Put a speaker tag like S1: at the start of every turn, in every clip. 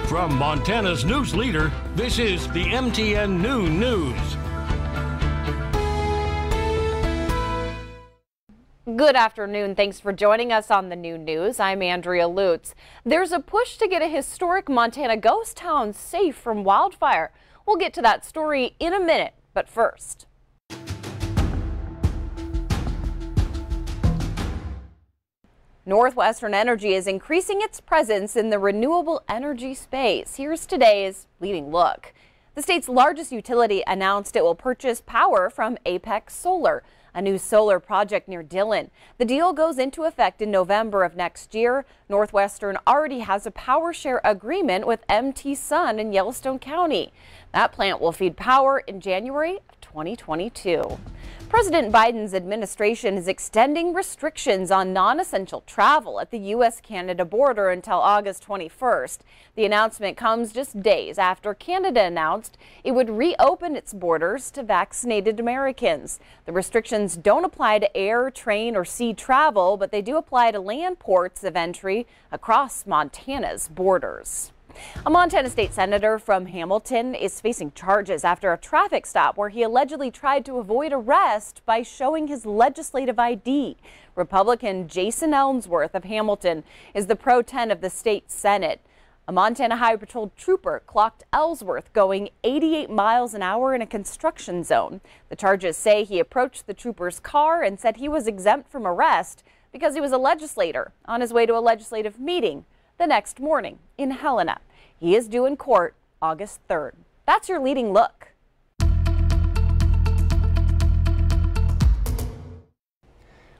S1: From Montana's news leader, this is the MTN Noon News.
S2: Good afternoon. Thanks for joining us on the Noon News. I'm Andrea Lutz. There's a push to get a historic Montana ghost town safe from wildfire. We'll get to that story in a minute, but first. Northwestern Energy is increasing its presence in the renewable energy space. Here's today's leading look. The state's largest utility announced it will purchase power from Apex Solar, a new solar project near Dillon. The deal goes into effect in November of next year. Northwestern already has a power share agreement with MT Sun in Yellowstone County. That plant will feed power in January of 2022. President Biden's administration is extending restrictions on non-essential travel at the U.S.-Canada border until August 21st. The announcement comes just days after Canada announced it would reopen its borders to vaccinated Americans. The restrictions don't apply to air, train, or sea travel, but they do apply to land ports of entry across Montana's borders. A Montana state senator from Hamilton is facing charges after a traffic stop where he allegedly tried to avoid arrest by showing his legislative ID. Republican Jason Ellsworth of Hamilton is the pro tem of the state Senate. A Montana Highway Patrol trooper clocked Ellsworth going 88 miles an hour in a construction zone. The charges say he approached the trooper's car and said he was exempt from arrest because he was a legislator on his way to a legislative meeting the next morning in Helena. He is due in court August 3rd. That's your leading look.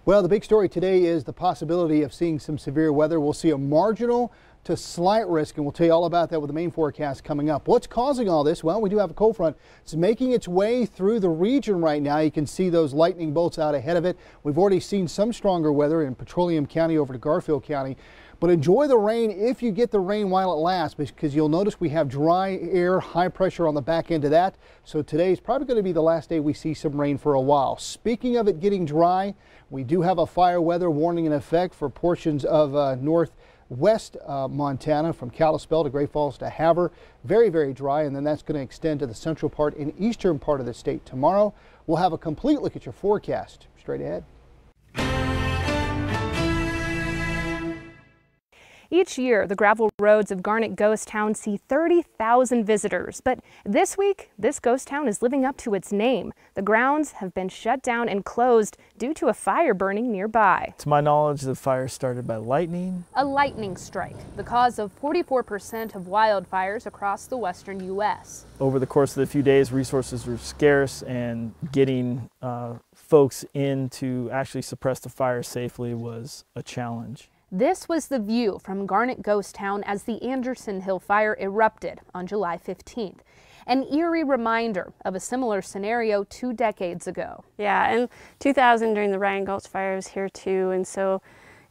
S3: Well, the big story today is the possibility of seeing some severe weather. We'll see a marginal to slight risk, and we'll tell you all about that with the main forecast coming up. What's causing all this? Well, we do have a cold front. It's making its way through the region right now. You can see those lightning bolts out ahead of it. We've already seen some stronger weather in Petroleum County over to Garfield County. But enjoy the rain if you get the rain while it lasts, because you'll notice we have dry air, high pressure on the back end of that. So today is probably going to be the last day we see some rain for a while. Speaking of it getting dry, we do have a fire weather warning in effect for portions of northwest Montana from Kalispell to Great Falls to Havre. Very, very dry, and then that's going to extend to the central part and eastern part of the state. Tomorrow, we'll have a complete look at your forecast straight ahead.
S4: Each year, the gravel roads of Garnet Ghost Town see 30,000 visitors. But this week, this ghost town is living up to its name. The grounds have been shut down and closed due to a fire burning nearby.
S5: To my knowledge, the fire started by lightning.
S4: A lightning strike, the cause of 44% of wildfires across the western U.S.
S5: Over the course of the few days, resources were scarce, and getting folks in to actually suppress the fire safely was a challenge.
S4: This was the view from Garnet Ghost Town as the Anderson Hill fire erupted on July 15th. An eerie reminder of a similar scenario 2 decades ago.
S6: Yeah, in 2000 during the Ryan Gulch fire, I was here too, and so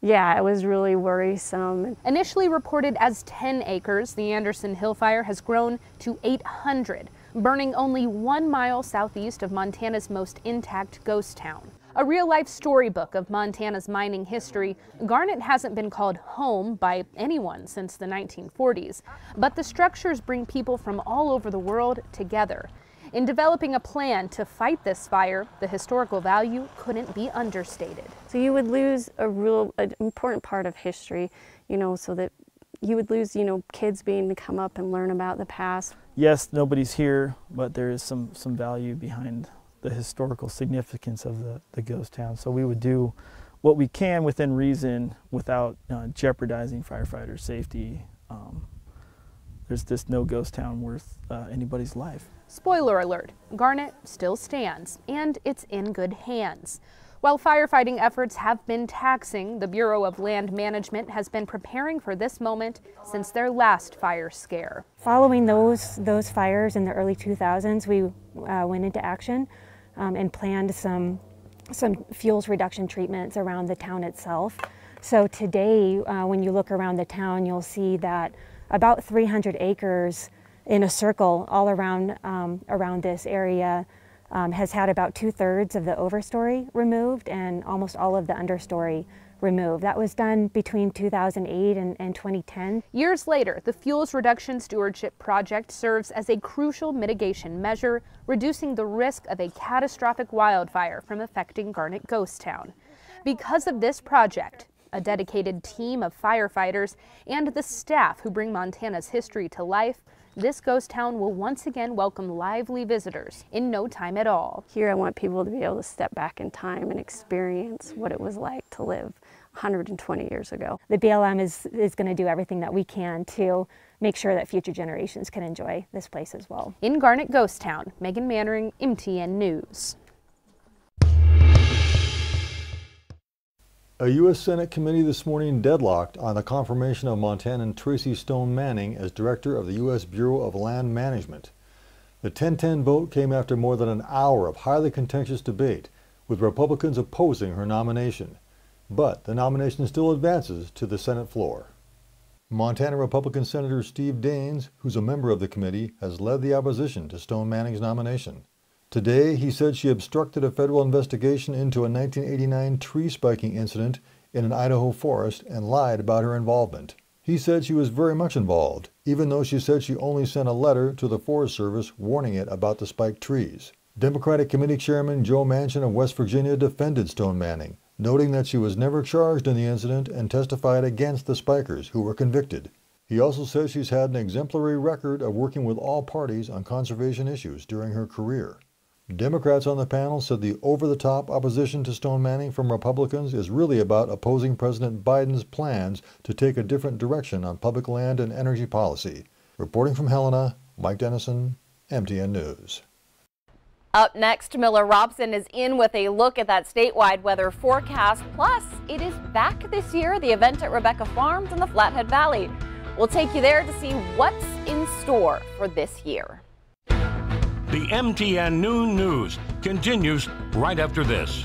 S6: yeah, it was really worrisome.
S4: Initially reported as 10 acres, the Anderson Hill fire has grown to 800, burning only 1 mile southeast of Montana's most intact ghost town. A real-life storybook of Montana's mining history, Garnet hasn't been called home by anyone since the 1940s, but the structures bring people from all over the world together. In developing a plan to fight this fire, the historical value couldn't be understated.
S6: So you would lose an important part of history, so that you would lose, kids being to come up and learn about the past.
S5: Yes, nobody's here, but there is some value behind the historical significance of the ghost town. So we would do what we can within reason without jeopardizing firefighter safety. There's just no ghost town worth anybody's life.
S4: Spoiler alert, Garnet still stands, and it's in good hands. While firefighting efforts have been taxing, the Bureau of Land Management has been preparing for this moment since their last fire scare.
S7: Following those fires in the early 2000s, we went into action and planned some fuels reduction treatments around the town itself. So today, when you look around the town, you'll see that about 300 acres in a circle all around this area has had about 2/3 of the overstory removed and almost all of the understory removed. That was done between 2008 and 2010.
S4: Years later, the Fuels Reduction Stewardship Project serves as a crucial mitigation measure, reducing the risk of a catastrophic wildfire from affecting Garnet Ghost Town. Because of this project, a dedicated team of firefighters, and the staff who bring Montana's history to life, this ghost town will once again welcome lively visitors in no time at all.
S6: Here I want people to be able to step back in time and experience what it was like to live 120 years ago.
S7: The BLM is going to do everything that we can to make sure that future generations can enjoy this place as well.
S4: In Garnet Ghost Town, Megan Mannering, MTN News.
S8: A U.S. Senate committee this morning deadlocked on the confirmation of Montanan Tracy Stone Manning as director of the U.S. Bureau of Land Management. The 10-10 vote came after more than an hour of highly contentious debate, with Republicans opposing her nomination. But the nomination still advances to the Senate floor. Montana Republican Senator Steve Daines, who's a member of the committee, has led the opposition to Stone Manning's nomination. Today, he said she obstructed a federal investigation into a 1989 tree spiking incident in an Idaho forest and lied about her involvement. He said she was very much involved, even though she said she only sent a letter to the Forest Service warning it about the spiked trees. Democratic Committee Chairman Joe Manchin of West Virginia defended Stone Manning, noting that she was never charged in the incident and testified against the spikers who were convicted. He also says she's had an exemplary record of working with all parties on conservation issues during her career. Democrats on the panel said the over-the-top opposition to Stone Manning from Republicans is really about opposing President Biden's plans to take a different direction on public land and energy policy. Reporting from Helena, Mike Dennison, MTN News.
S2: Up next, Miller Robson is in with a look at that statewide weather forecast. Plus, it is back this year, the event at Rebecca Farms in the Flathead Valley. We'll take you there to see what's in store for this year.
S1: The MTN Noon News continues right after this.